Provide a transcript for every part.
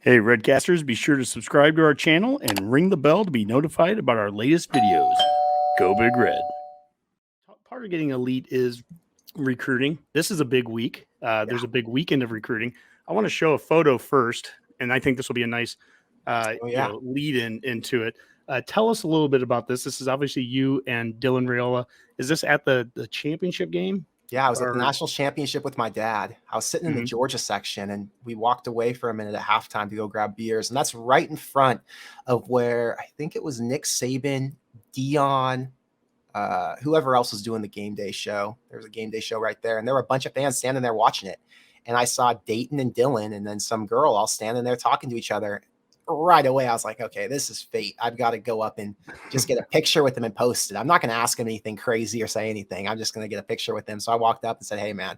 Hey, Redcasters, be sure to subscribe to our channel and ring the bell to be notified about our latest videos. Go Big Red. Part of getting elite is recruiting. This is a big week. There's a big weekend of recruiting. I want to show a photo first, and I think this will be a nice lead into it. Tell us a little bit about this. This is obviously you and Dylan Raiola. Is this at the championship game? Yeah, I was at the national championship with my dad. I was sitting in the Georgia section, and we walked away for a minute at halftime to go grab beers. And that's right in front of where I think it was Nick Saban, Dion, whoever else was doing the game day show. There was a game day show right there, and there were a bunch of fans standing there watching it. And I saw Dayton and Dylan, and then some girl all standing there talking to each other. Right away, I was like, okay, this is fate. I've got to go up and just get a picture with him and post it. I'm not going to ask him anything crazy or say anything. I'm just going to get a picture with him. So I walked up and said, hey, man,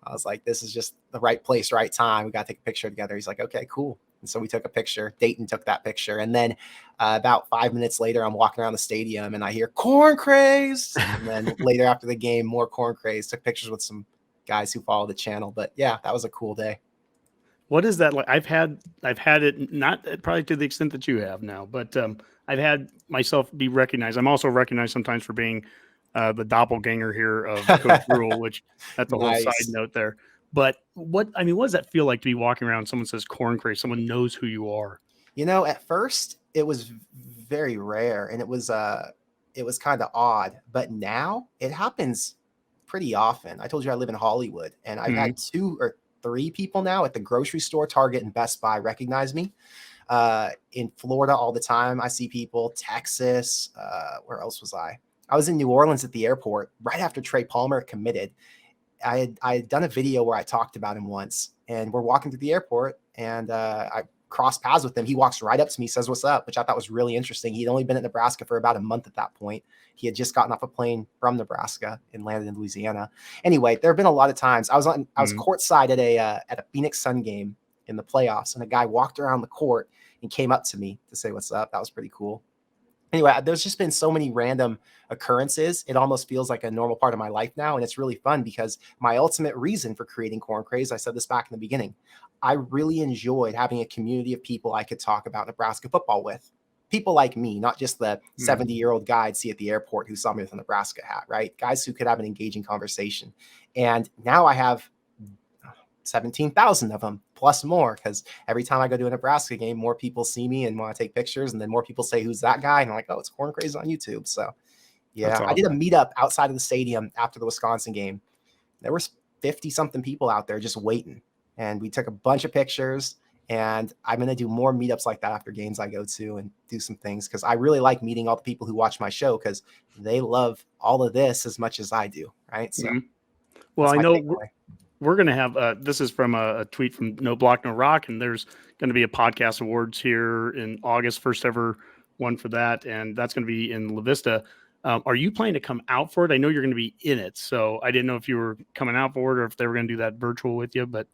I was like, this is just the right place, right time. We got to take a picture together. He's like, okay, cool. And so we took a picture. Dayton took that picture. And then about 5 minutes later, I'm walking around the stadium and I hear corn craze. And then later after the game, more corn craze. Took pictures with some guys who follow the channel. But yeah, that was a cool day. What is that like? I've had it, not probably to the extent that you have now, but I've had myself be recognized. I'm also recognized sometimes for being the doppelganger here of Coach Rhule, which that's a whole side note there. But what does that feel like to be walking around? Someone says corn craze, someone knows who you are. You know, at first it was very rare and it was kind of odd, but now it happens pretty often. I told you I live in Hollywood, and I've had 2 or 3 people now at the grocery store, Target, and Best Buy recognize me. In Florida all the time, I see people. Texas, where else was I? I was in New Orleans at the airport right after Trey Palmer committed. I had done a video where I talked about him once, and we're walking through the airport, and I crossed paths with him. He walks right up to me, says, "What's up?" which I thought was really interesting. He'd only been at Nebraska for about a month at that point. He had just gotten off a plane from Nebraska and landed in Louisiana. Anyway, there have been a lot of times I was courtside at a Phoenix Sun game in the playoffs, and a guy walked around the court and came up to me to say, "What's up?" That was pretty cool. Anyway, there's just been so many random occurrences. It almost feels like a normal part of my life now. And it's really fun because my ultimate reason for creating Corn Craze, I said this back in the beginning, I really enjoyed having a community of people I could talk about Nebraska football with. People like me, not just the 70-year-old guy I'd see at the airport who saw me with a Nebraska hat, right? Guys who could have an engaging conversation. And now I have 17,000 of them plus more, because every time I go to a Nebraska game, more people see me and want to take pictures, and then more people say, "Who's that guy?" And I'm like, "Oh, it's Corn Craze on YouTube." So yeah, awesome. I did a meetup outside of the stadium after the Wisconsin game. There were 50 something people out there just waiting, and we took a bunch of pictures. And I'm going to do more meetups like that after games I go to and do some things, because I really like meeting all the people who watch my show, because they love all of this as much as I do, right? So well, I know we're going to have this is from a tweet from No Block No Rock, and there's going to be a podcast awards here in August, first ever one for that, and that's going to be in La Vista. Are you planning to come out for it? I know you're going to be in it, so I didn't know if you were coming out for it or if they were going to do that virtual with you. But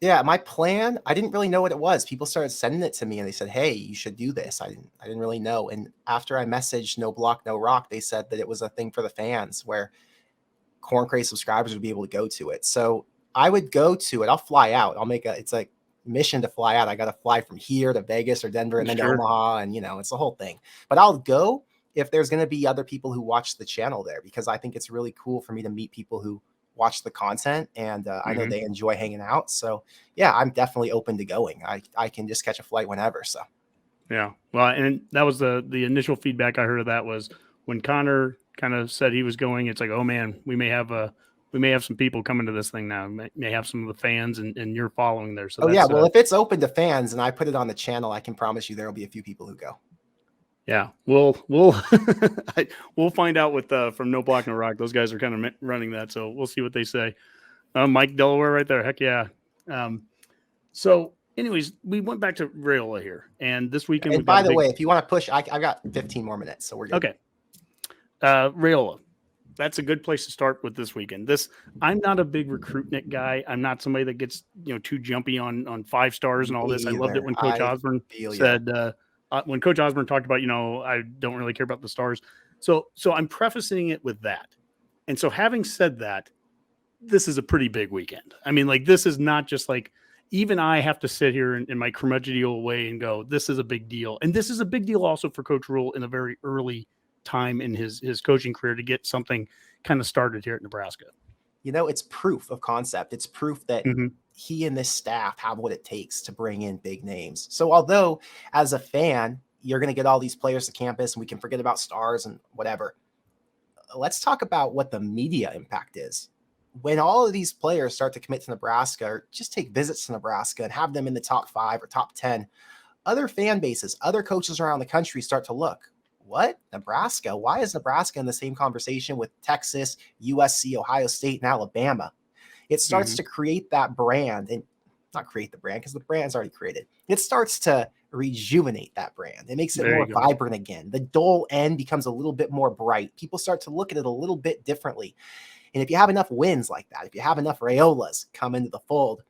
yeah, my plan, I didn't really know what it was. People started sending it to me and they said, "Hey, you should do this." I didn't really know. And after I messaged No Block No Rock, they said that it was a thing for the fans where Corn Craze subscribers would be able to go to it. So I would go to it. I'll fly out. It's a mission to fly out. I got to fly from here to Vegas or Denver and then to Omaha. And, it's the whole thing. But I'll go if there's going to be other people who watch the channel there, because I think it's really cool for me to meet people who watch the content. And I know they enjoy hanging out. So, yeah, I'm definitely open to going. I can just catch a flight whenever. So, yeah. Well, and that was the initial feedback I heard of that was when Connor kind of said he was going, it's like, oh, man, we may have some people coming to this thing now. May have some of the fans and you're following there. So well, if it's open to fans and I put it on the channel, I can promise you there will be a few people who go. Yeah, we'll we'll find out with from No Block No Rock. Those guys are kind of running that, so we'll see what they say. Mike Delaware right there. Heck yeah. So anyways, we went back to Raiola here, and this weekend. And by the way, if you want to push, I've got 15 more minutes, so we're good. Okay. Raiola, that's a good place to start with this weekend. I'm not a big recruitment guy. I'm not somebody that gets too jumpy on 5 stars and all this. I loved it when Coach Osborne said when Coach Osborne talked about I don't really care about the stars. So I'm prefacing it with that. And so having said that, this is a pretty big weekend. I mean, like, this is not just like even I have to sit here in my curmudgeonly way and go, this is a big deal. And this is a big deal also for Coach Rhule in a very early time in his coaching career to get something kind of started here at Nebraska. It's proof of concept. It's proof that Mm-hmm. he and this staff have what it takes to bring in big names. So although as a fan, you're going to get all these players to campus and we can forget about stars and whatever, let's talk about what the media impact is. When all of these players start to commit to Nebraska or just take visits to Nebraska and have them in the top 5 or top 10, other fan bases, other coaches around the country start to look. What? Nebraska? Why is Nebraska in the same conversation with Texas, USC, Ohio State, and Alabama? It starts to create that brand, and not create the brand because the brand's already created. It starts to rejuvenate that brand. It makes it more vibrant again. The dull end becomes a little bit more bright. People start to look at it a little bit differently. And if you have enough wins like that, if you have enough Raiolas come into the fold,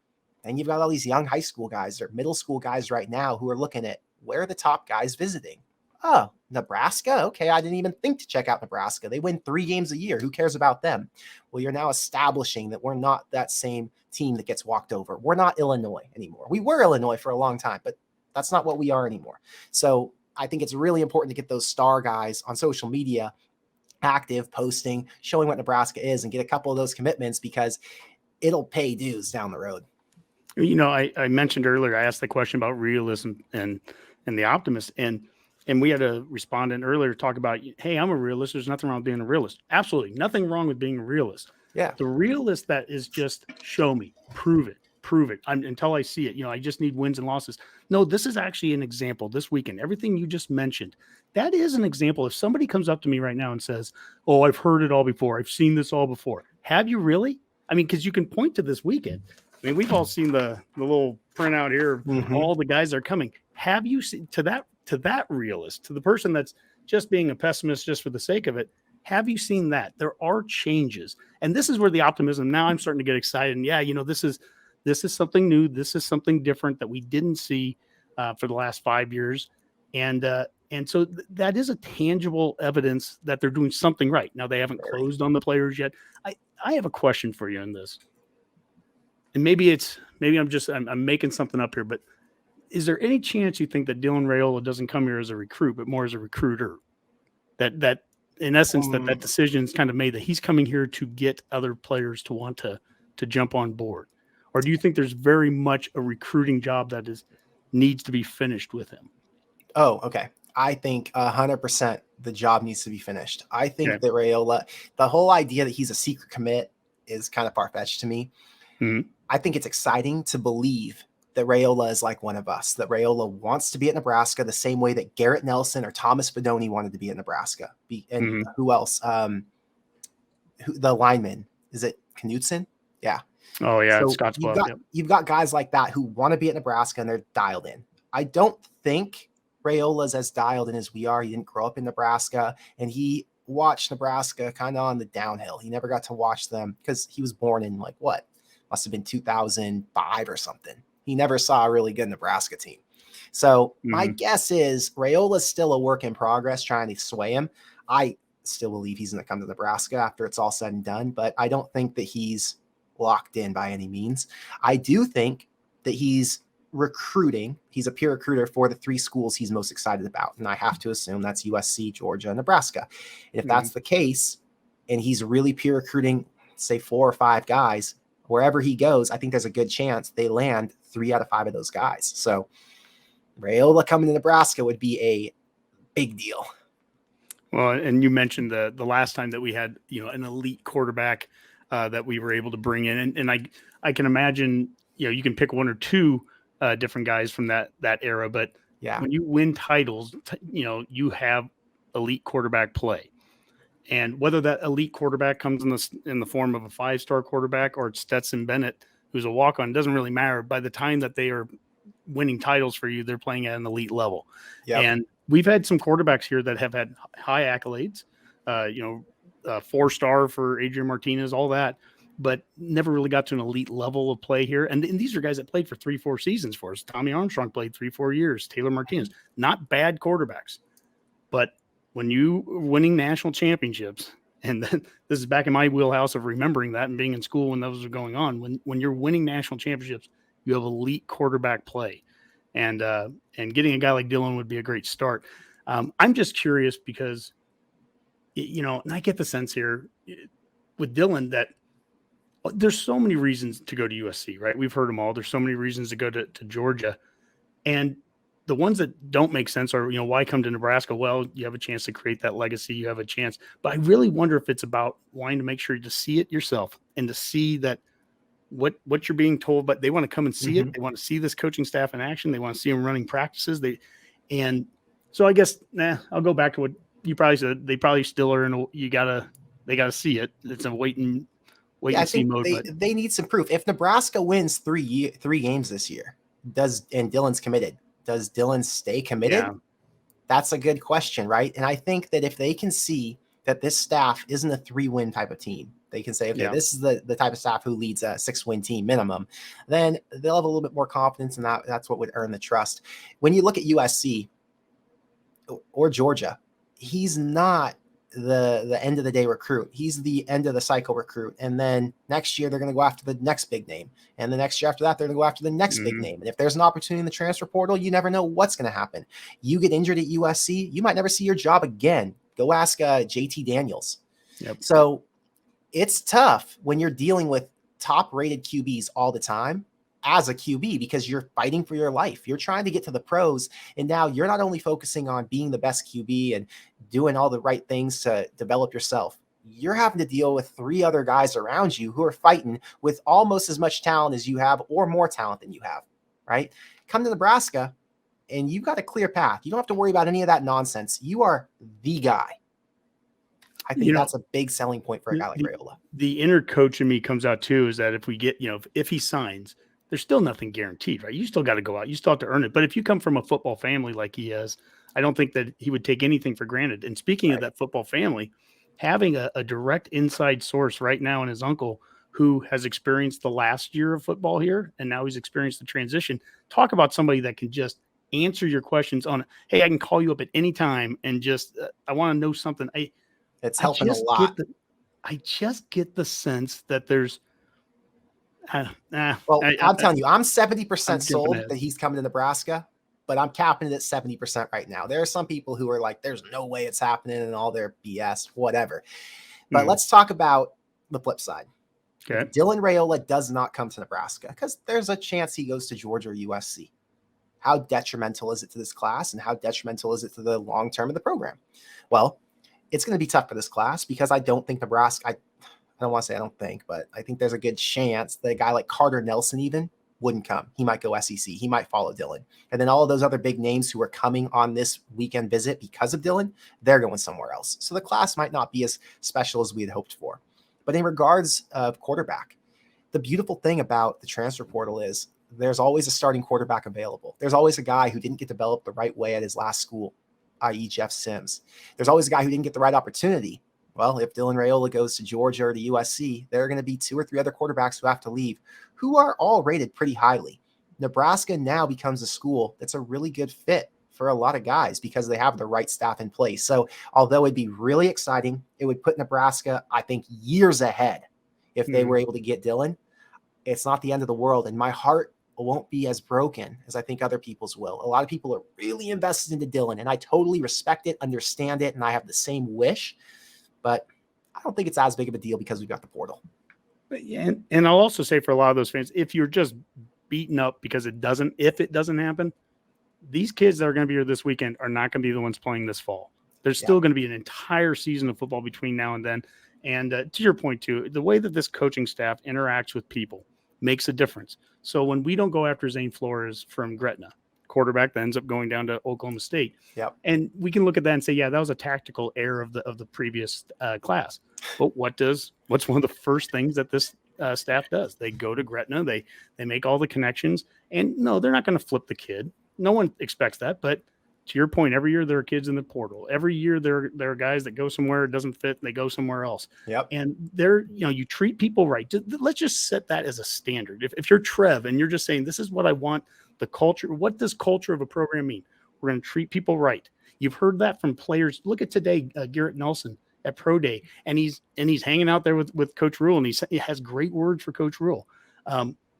then you've got all these young high school guys or middle school guys right now who are looking at where are the top guys visiting. Oh, Nebraska? Okay, I didn't even think to check out Nebraska. They win 3 games a year. Who cares about them? Well, you're now establishing that we're not that same team that gets walked over. We're not Illinois anymore. We were Illinois for a long time, but that's not what we are anymore. So I think it's really important to get those star guys on social media active, posting, showing what Nebraska is, and get a couple of those commitments because it'll pay dues down the road. I mentioned earlier, I asked the question about realism and the optimist, and we had a respondent earlier talk about, hey, I'm a realist. There's nothing wrong with being a realist. Absolutely nothing wrong with being a realist. Yeah. The realist that is just show me, prove it until I see it. I just need wins and losses. No, this is actually an example this weekend. Everything you just mentioned, that is an example. If somebody comes up to me right now and says, oh, I've heard it all before. I've seen this all before. Have you really? I mean, because you can point to this weekend. I mean, we've all seen the little printout here of all the guys that are coming. Have you seen to that realist, to the person that's just being a pessimist just for the sake of it? Have you seen that? There are changes. And this is where the optimism, now I'm starting to get excited. And yeah, this is something new. This is something different that we didn't see for the last 5 years. And so that is a tangible evidence that they're doing something right. Now, they haven't closed on the players yet. I have a question for you on this. And maybe I'm making something up here, but is there any chance you think that Dylan Raiola doesn't come here as a recruit, but more as a recruiter? That in essence, that decision is kind of made that he's coming here to get other players to want to jump on board? Or do you think there's very much a recruiting job that needs to be finished with him? Oh, okay. I think 100% the job needs to be finished. I think that Raiola, the whole idea that he's a secret commit is kind of far-fetched to me. Mm-hmm. I think it's exciting to believe that Raiola is like one of us, that Raiola wants to be at Nebraska the same way that Garrett Nelson or Thomas Fedoni wanted to be at Nebraska. And who else? The lineman, is it Knutson? Yeah. Oh yeah, so Scottsbluff. You've got guys like that who want to be at Nebraska and they're dialed in. I don't think Raiola's as dialed in as we are. He didn't grow up in Nebraska, and he watched Nebraska kind of on the downhill. He never got to watch them because he was born in must have been 2005 or something. He never saw a really good Nebraska team. So my guess is Raiola's still a work in progress trying to sway him. I still believe he's going to come to Nebraska after it's all said and done, but I don't think that he's locked in by any means. I do think that he's recruiting. He's a peer recruiter for the 3 schools he's most excited about. And I have to assume that's USC, Georgia, and Nebraska. And if that's the case, and he's really peer recruiting, say 4 or 5 guys, wherever he goes, I think there's a good chance they land 3 out of 5 of those guys. So Raiola coming to Nebraska would be a big deal. Well, and you mentioned the last time that we had, an elite quarterback that we were able to bring in. And I can imagine, you can pick 1 or 2 different guys from that era, but when you win titles, you have elite quarterback play. And whether that elite quarterback comes in the form of a 5-star quarterback or it's Stetson Bennett, who's a walk-on, doesn't really matter. By the time that they are winning titles for you, they're playing at an elite level. Yep. And we've had some quarterbacks here that have had high accolades, 4-star for Adrian Martinez, all that, but never really got to an elite level of play here. And these are guys that played for 3-4 seasons for us. Tommy Armstrong played 3-4 years. Taylor Martinez, not bad quarterbacks, but when you are winning national championships, and then this is back in my wheelhouse of remembering that and being in school when those are going on, when you're winning national championships, You have elite quarterback play, and getting a guy like Dylan would be a great start. I'm just curious because, and I get the sense here with Dylan that there's so many reasons to go to USC, right? We've heard them all. There's so many reasons to go to Georgia. And the ones that don't make sense are, why come to Nebraska? Well, you have a chance to create that legacy. You have a chance. But I really wonder if it's about wanting to make sure to see it yourself and to see that what you're being told, but they want to come and see it. They want to see this coaching staff in action. They want to see them running practices. And so I guess, I'll go back to what you probably said. They probably still are they got to see it. It's a wait and see mode. They need some proof. If Nebraska wins three games this year, and Dylan's committed, does Dylan stay committed? Yeah. That's a good question, right? And I think that if they can see that this staff isn't a 3-win type of team, they can say, okay, this is the type of staff who leads a 6-win team minimum, then they'll have a little bit more confidence, and that's what would earn the trust. When you look at USC or Georgia, he's not the end of the day recruit. He's the end of the cycle recruit. And then next year, they're going to go after the next big name. And the next year after that, they're going to go after the next big name. And if there's an opportunity in the transfer portal, you never know what's going to happen. You get injured at USC, you might never see your job again. Go ask JT Daniels. Yep. So it's tough when you're dealing with top-rated QBs all the time as a QB, because you're fighting for your life. You're trying to get to the pros. And now you're not only focusing on being the best QB and doing all the right things to develop yourself, you're having to deal with 3 other guys around you who are fighting with almost as much talent as you have or more talent than you have, right? Come to Nebraska and you've got a clear path. You don't have to worry about any of that nonsense. You are the guy. I think that's a big selling point for a guy like Raiola. The inner coach in me comes out too, is that if we get, if he signs, there's still nothing guaranteed, right? You still got to go out. You still have to earn it. But if you come from a football family like he has, I don't think that he would take anything for granted. And speaking of that football family, having a direct inside source right now in his uncle, who has experienced the last year of football here, and now he's experienced the transition. Talk about somebody that can just answer your questions on, hey, I can call you up at any time and just, I want to know something. It's helping a lot. I just get the sense that there's, I'm telling you, I'm 70% sold that he's coming to Nebraska, but I'm capping it at 70% right now. There are some people who are like, there's no way it's happening, and all their BS, whatever. But let's talk about the flip side. Okay. Dylan Raiola does not come to Nebraska because there's a chance he goes to Georgia or USC. How detrimental is it to this class, and how detrimental is it to the long term of the program? Well, it's going to be tough for this class because I don't think Nebraska, I don't want to say I don't think, but I think there's a good chance that a guy like Carter Nelson even wouldn't come. He might go SEC. He might follow Dylan. And then all of those other big names who are coming on this weekend visit because of Dylan, they're going somewhere else. So the class might not be as special as we had hoped for. But in regards of quarterback, the beautiful thing about the transfer portal is there's always a starting quarterback available. There's always a guy who didn't get developed the right way at his last school, i.e. Jeff Sims. There's always a guy who didn't get the right opportunity. Well, if Dylan Raiola goes to Georgia or to USC, there are going to be 2 or 3 other quarterbacks who have to leave, who are all rated pretty highly. Nebraska now becomes a school that's a really good fit for a lot of guys because they have the right staff in place. So although it'd be really exciting, it would put Nebraska, I think, years ahead if they were able to get Dylan. It's not the end of the world, and my heart won't be as broken as I think other people's will. A lot of people are really invested into Dylan, and I totally respect it, understand it, and I have the same wish. But I don't think it's as big of a deal because we've got the portal. But yeah, and I'll also say for a lot of those fans, if you're just beaten up because if it doesn't happen, these kids that are going to be here this weekend are not going to be the ones playing this fall. There's still going to be an entire season of football between now and then. And to your point too, the way that this coaching staff interacts with people makes a difference. So when we don't go after Zane Flores from Gretna, quarterback that ends up going down to Oklahoma State. Yep. And we can look at that and say, yeah, that was a tactical error of the previous class. But what's one of the first things that this staff does? They go to Gretna, they make all the connections, and no, they're not going to flip the kid. No one expects that. But to your point, every year there are kids in the portal. Every year there are guys that go somewhere, it doesn't fit, and they go somewhere else. Yep. And you treat people right. Let's just set that as a standard. If you're Trev and you're just saying, this is what I want, the culture, what does culture of a program mean? We're going to treat people right. You've heard that from players. Look at today, Garrett Nelson at Pro Day, and he's hanging out there with Coach Rhule, and he has great words for Coach Rhule.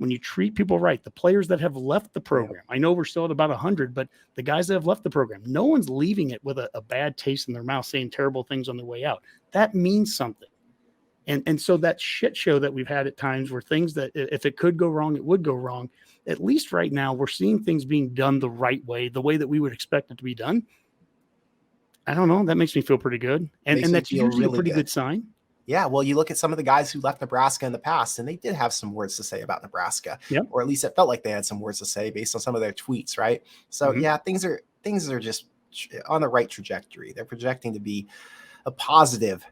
when you treat people right, the players that have left the program, I know we're still at about 100, but the guys that have left the program, no one's leaving it with a bad taste in their mouth, saying terrible things on their way out. That means something. And so that shit show that we've had at times where things that if it could go wrong, it would go wrong. At least right now, we're seeing things being done the right way, the way that we would expect it to be done. I don't know. That makes me feel pretty good. And that's usually a pretty good sign. Yeah, well, you look at some of the guys who left Nebraska in the past, and they did have some words to say about Nebraska, or at least it felt like they had some words to say based on some of their tweets, right? So yeah, things are just on the right trajectory. They're projecting to be a positive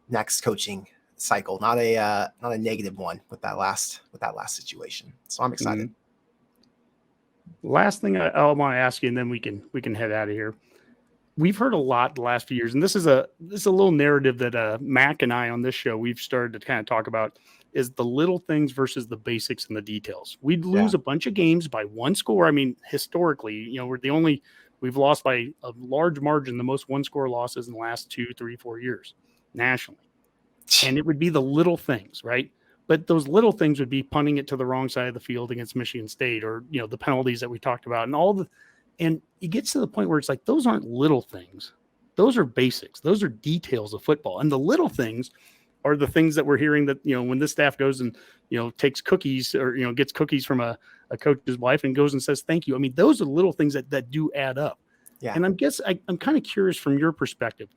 next coaching cycle, not a negative one with that last situation. So I'm excited. Last thing I want to ask you, and then we can head out of here. We've heard a lot the last few years, and this is a little narrative that Mac and I on this show we've started to kind of talk about is the little things versus the basics and the details. We'd lose a bunch of games by one score. I mean, historically, we've lost by a large margin, the most one score losses in the last 2, 3, 4 years nationally. And it would be the little things, right? But those little things would be punting it to the wrong side of the field against Michigan State, or the penalties that we talked about, and it gets to the point where it's like, those aren't little things. Those are basics. Those are details of football. And the little things are the things that we're hearing that, when this staff goes and, takes cookies or, gets cookies from a coach's wife and goes and says, thank you. I mean, those are little things that do add up. Yeah. And I'm kind of curious from your perspective,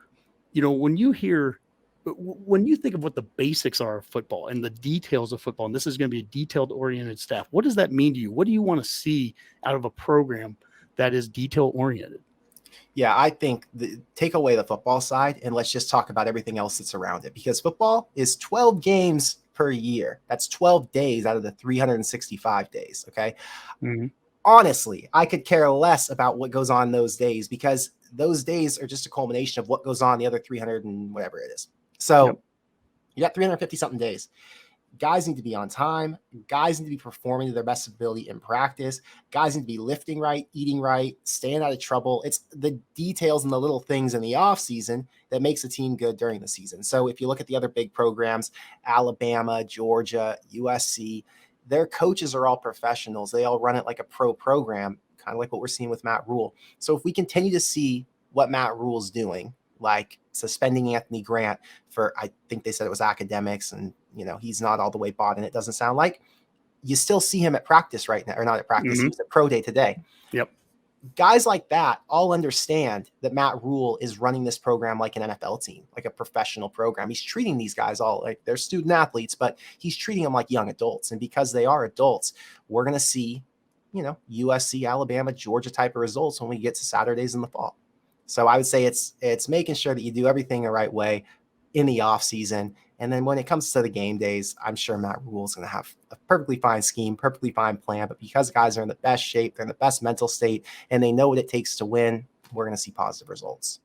when you think of what the basics are of football and the details of football, and this is going to be a detailed oriented staff, what does that mean to you? What do you want to see out of a program that is detail oriented? Yeah, I think take away the football side and let's just talk about everything else that's around it, because football is 12 games per year. That's 12 days out of the 365 days. Okay. Honestly, I could care less about what goes on those days, because those days are just a culmination of what goes on the other 300 and whatever it is. So you got 350 something days. Guys need to be on time. Guys need to be performing to their best ability in practice. Guys need to be lifting right, eating right, staying out of trouble. It's the details and the little things in the off season that makes a team good during the season. So if you look at the other big programs, Alabama, Georgia, USC, their coaches are all professionals. They all run it like a pro program, kind of like what we're seeing with Matt Rhule. So if we continue to see what Matt Rhule's doing, like suspending Anthony Grant for, I think they said it was academics, and he's not all the way bought in, it doesn't sound like, you still see him at practice right now, or not at practice. He was at pro day today. Guys like that all understand that Matt Rhule is running this program like an NFL team, like a professional program. He's treating these guys all like they're student athletes, but he's treating them like young adults. And because they are adults, we're going to see, USC, Alabama, Georgia type of results when we get to Saturdays in the fall. So I would say it's making sure that you do everything the right way in the off season. And then when it comes to the game days, I'm sure Matt Rhule is going to have a perfectly fine scheme, perfectly fine plan. But because guys are in the best shape, they're in the best mental state, and they know what it takes to win, we're going to see positive results.